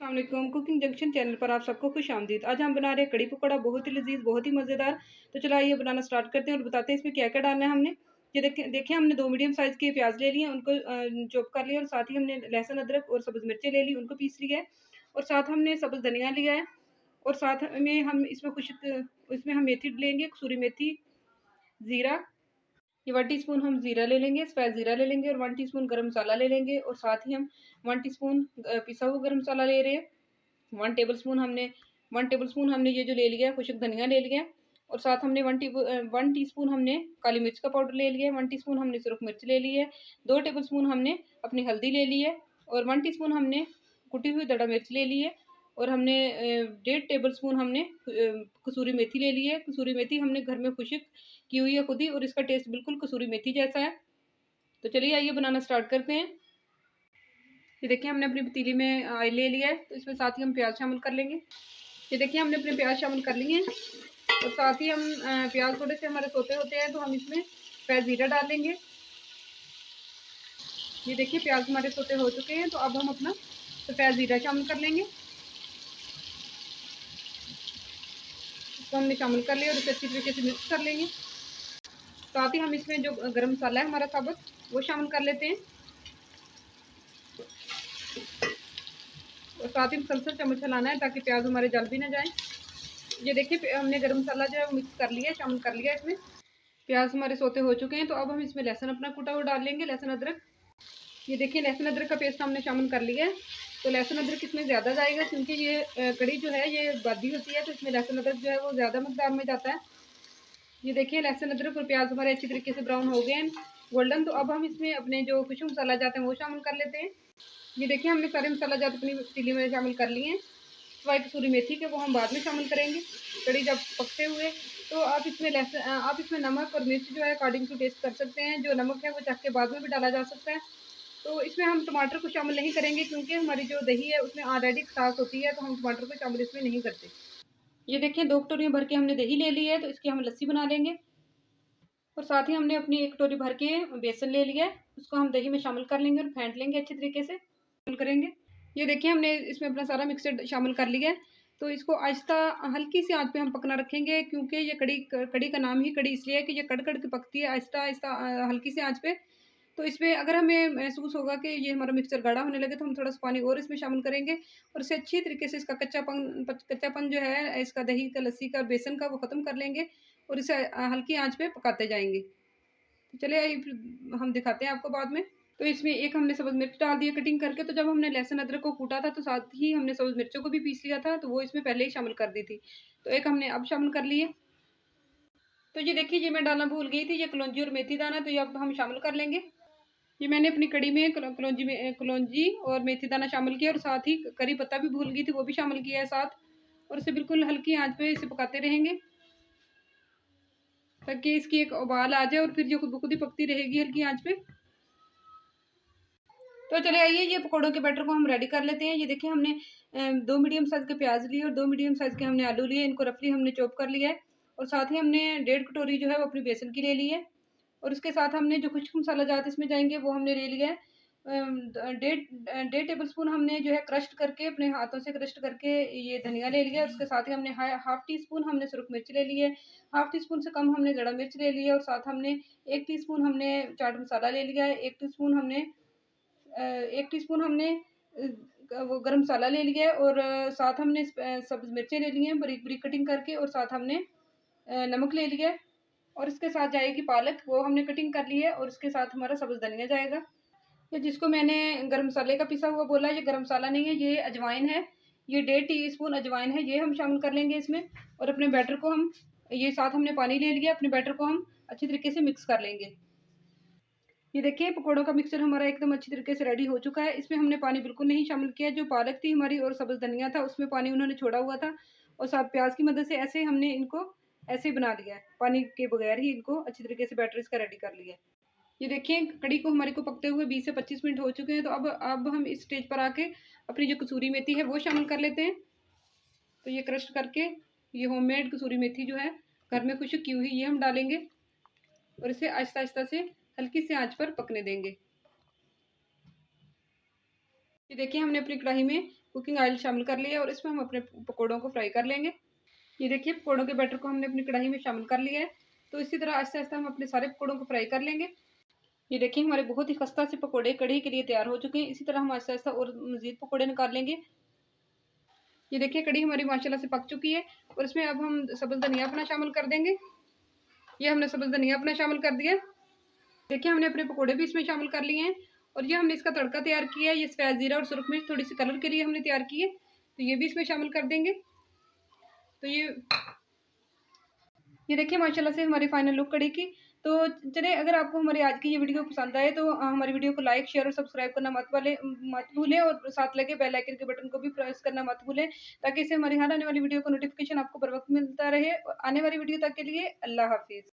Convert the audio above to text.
अस्सलाम cooking junction channel पर आप सबको खुश आमदीद। आज हम बना रहे हैं कड़ी पकौड़ा, बहुत ही लजीज, बहुत ही मज़ेदार। तो चलो आइए बनाना स्टार्ट करते हैं और बताते हैं इसमें क्या क्या डालना है हमने। ये देखिए हमने 2 मीडियम साइज़ के प्याज ले लिए, उनको चॉप कर लिया और साथ ही हमने लहसुन अदरक और सब्ज़ मिर्चें ले ली, उनको पीस लिया है और साथ हमने सब्ज़ धनिया लिया है और साथ में हम इसमें हम मेथी लेंगे, कसूरी मेथी, ज़ीरा। ये 1 टीस्पून हम ज़ीरा ले लेंगे, सफ़ेद ज़ीरा ले लेंगे और 1 टीस्पून गरम मसाला ले लेंगे और साथ ही हम 1 टीस्पून पिसा हुआ गरम मसाला ले रहे हैं। 1 टेबलस्पून हमने ये जो ले लिया है खुश्क धनिया ले लिया है और साथ हमने 1 टीस्पून हमने काली मिर्च का पाउडर ले लिया है, 1 टीस्पून हमने सुरख मिर्च ले ली है, 2 टेबलस्पून हमने अपनी हल्दी ले ली है और 1 टीस्पून हमने कुटी हुई दड़ा मिर्च ले ली है और हमने 1.5 टेबलस्पून हमने कसूरी मेथी ले ली है। कसूरी मेथी हमने घर में खुश्क की हुई है खुद ही और इसका टेस्ट बिल्कुल कसूरी मेथी जैसा है। तो चलिए आइए बनाना स्टार्ट करते हैं। ये देखिए हमने अपनी पतीली में ऑयल ले लिया है, तो इसमें साथ ही हम प्याज शामिल कर लेंगे। ये देखिए हमने अपने प्याज शामिल कर लिए हैं और साथ ही हम प्याज थोड़े से हमारे सोते होते हैं तो हम इसमें सफ़ेद ज़ीरा डाल लेंगे। ये देखिए प्याज हमारे सोते हो चुके हैं, तो अब हम अपना सफ़ेद ज़ीरा शामिल कर लेंगे। इसको हमने शामिल कर लिया और इसे अच्छी तरीके से मिक्स कर लेंगे। साथ ही हम इसमें जो गरम मसाला है हमारा साबुत, वो शामिल कर लेते हैं और साथ ही मुसलसल चम्मच चलाना है ताकि प्याज हमारे जल भी ना जाए। ये देखिए हमने गरम मसाला जो है वो मिक्स कर लिया है, शामिल कर लिया है इसमें। प्याज हमारे सोते हो चुके हैं, तो अब हम इसमें लहसुन अपना कूटा हुआ डाल लेंगे, लहसुन अदरक। ये देखिए लहसुन अदरक का पेस्ट हमने शामिल कर लिया है। तो लहसुन अदरक इसमें ज़्यादा जाएगा क्योंकि ये कड़ी जो है ये बादी होती है, तो इसमें लहसुन अदरक जो है वो ज़्यादा मकदार में जाता है। ये देखिए लहसुन अदरक और प्याज हमारे अच्छी तरीके से ब्राउन हो गए हैं, गोल्डन। तो अब हम इसमें अपने जो खुश्क मसाला जाते हैं वो शामिल कर लेते हैं। ये देखिए हमने सारे मसाला जात अपनी पतीली में शामिल कर लिए हैं। सिवाय कसूरी मेथी के, वो हम बाद में शामिल करेंगे कड़ी जब पकते हुए। तो आप इसमें नमक और मिर्च जो है अकॉर्डिंग टू टेस्ट कर सकते हैं। जो नमक है वो चख के बाद में भी डाला जा सकता है। तो इसमें हम टमाटर को शामिल नहीं करेंगे क्योंकि हमारी जो दही है उसमें ऑलरेडी खटास होती है, तो हम टमाटर को शामिल इसमें नहीं करते। ये देखिए 2 कटोरियाँ भर के हमने दही ले ली है, तो इसकी हम लस्सी बना लेंगे और साथ ही हमने अपनी 1 कटोरी भर के बेसन ले लिया है, उसको हम दही में शामिल कर लेंगे और फेंट लेंगे अच्छी तरीके से करेंगे। ये देखिए हमने इसमें अपना सारा मिक्सचर शामिल कर लिया है, तो इसको आहिस्ता हल्की सी आंच पे हम पकना रखेंगे क्योंकि ये कड़ी का नाम ही कड़ी इसलिए है कि ये कड़ कड़ के पकती है आहिस्ता आहिस्ता हल्की सी आंच पे। तो इसमें अगर हमें महसूस होगा कि ये हमारा मिक्सचर गाढ़ा होने लगे तो हम थोड़ा सा पानी और इसमें शामिल करेंगे और इसे अच्छी तरीके से इसका कच्चापन जो है इसका दही का, लस्सी का, बेसन का, वो ख़त्म कर लेंगे और इसे हल्की आंच पे पकाते जाएंगे। तो चलिए फिर हम दिखाते हैं आपको बाद में। तो इसमें एक हमने सब्ज़ मिर्च डाल दी है कटिंग करके। तो जब हमने लहसुन अदरक को कूटा था तो साथ ही हमने सब्ज़ मिर्चों को भी पीस लिया था, तो वो इसमें पहले ही शामिल कर दी थी। तो एक हमने अब शामिल कर ली है। तो ये देखिए ये मैं डालना भूल गई थी, ये कलौंजी और मेथी दाना, तो ये अब हम शामिल कर लेंगे। ये मैंने अपनी कड़ी में कलौंजी और मेथी दाना शामिल किया और साथ ही करी पत्ता भी भूल गई थी, वो भी शामिल किया है साथ। और इसे बिल्कुल हल्की आंच पे इसे पकाते रहेंगे ताकि इसकी एक उबाल आ जाए और फिर ये खुद ब खुद ही पकती रहेगी हल्की आंच पे। तो चले आइए ये पकौड़ों के बैटर को हम रेडी कर लेते हैं। ये देखिए हमने 2 मीडियम साइज़ के प्याज लिए और 2 मीडियम साइज़ के हमने आलू लिए, इनको रफली हमने चॉप कर लिया है और साथ ही हमने 1.5 कटोरी जो है वो अपनी बेसन की ले ली है और उसके साथ हमने जो खुश्क मसाला जात इसमें जाएंगे वो हमने ले लिया है। 1.5 टेबल स्पून हमने जो है क्रश्ड करके अपने हाथों से क्रश्ड करके ये धनिया ले लिया है। उसके साथ ही हमने हाफ टी स्पून हमने सुरख मिर्च ले ली है, हाफ टी स्पून से कम हमने दड़ा मिर्च ले लिया और साथ हमने 1 टीस्पून हमने चाट मसाला ले लिया है, 1 टीस्पून हमने वो गरम मसाला ले लिया है और साथ हमने सब्ज़ मिर्चें ले ली हैं बारीक बारीक कटिंग करके और साथ हमने नमक ले लिया है और इसके साथ जाएगी पालक, वो हमने कटिंग कर ली है और इसके साथ हमारा सब्ज़ धनिया जाएगा। ये जिसको मैंने गरम मसाले का पिसा हुआ बोला, ये गरम मसाला नहीं है, ये अजवाइन है। ये 1.5 टीस्पून अजवाइन है, ये हम शामिल कर लेंगे इसमें और अपने बैटर को हम ये साथ हमने पानी ले लिया, अपने बैटर को हम अच्छी तरीके से मिक्स कर लेंगे। ये देखिए पकौड़ों का मिक्सचर हमारा एकदम अच्छी तरीके से रेडी हो चुका है। इसमें हमने पानी बिल्कुल नहीं शामिल किया, जो पालक थी हमारी और सब्ज़ धनिया था उसमें पानी उन्होंने छोड़ा हुआ था और साथ प्याज की मदद से ऐसे हमने इनको ऐसे ही बना लिया है, पानी के बगैर ही इनको अच्छी तरीके से बैटर इसका रेडी कर लिया है। ये देखिए कड़ी को हमारी को पकते हुए 20 से 25 मिनट हो चुके हैं। तो अब हम इस स्टेज पर आके अपनी जो कसूरी मेथी है वो शामिल कर लेते हैं। तो ये क्रश करके ये होममेड कसूरी मेथी जो है घर में खुश्क की हुई, ये हम डालेंगे और इसे आहिस्ता आहिस्ता से हल्की सी आंच पर पकने देंगे। ये देखिए हमने अपनी कढ़ाई में कुकिंग ऑयल शामिल कर लिया और इसमें हम अपने पकौड़ों को फ्राई कर लेंगे। ये देखिए पकौड़ों के बैटर को हमने अपनी कढ़ाई में शामिल कर लिया है। तो इसी तरह आहिस्ता आहिस्ता हम अपने सारे पकौड़ों को फ्राई कर लेंगे। ये देखिए हमारे बहुत ही खस्ता से पकौड़े कढ़ी के लिए तैयार हो चुके हैं। इसी तरह हम आहिस्ता आहिस्ता और मज़ीद पकौड़े निकाल लेंगे। ये देखिए कढ़ी हमारी माशाल्लाह से पक चुकी है और इसमें अब हम सब्ज़ धनिया अपना शामिल कर देंगे। ये हमने सब्ज़ धनिया अपना शामिल कर दिया। देखिए हमने अपने पकौड़े भी इसमें शामिल कर लिए हैं और ये हमने इसका तड़का तैयार किया है। ये सफ़ेद ज़ीरा और सुरख मिर्च थोड़ी सी कलर के लिए हमने तैयार की है, तो ये भी इसमें शामिल कर देंगे। तो ये देखिए माशाल्लाह से हमारी फाइनल लुक कढ़ी की। तो चलिए, अगर आपको हमारी आज की ये वीडियो पसंद आए तो हमारी वीडियो को लाइक शेयर और सब्सक्राइब करना मत भूलें और साथ लगे बेल आइकन के बटन को भी प्रेस करना मत भूलें, ताकि इससे हमारी हर आने वाली वीडियो को नोटिफिकेशन आपको बर वक्त मिलता रहे। आने वाली वीडियो तक के लिए अल्लाह हाफिज़।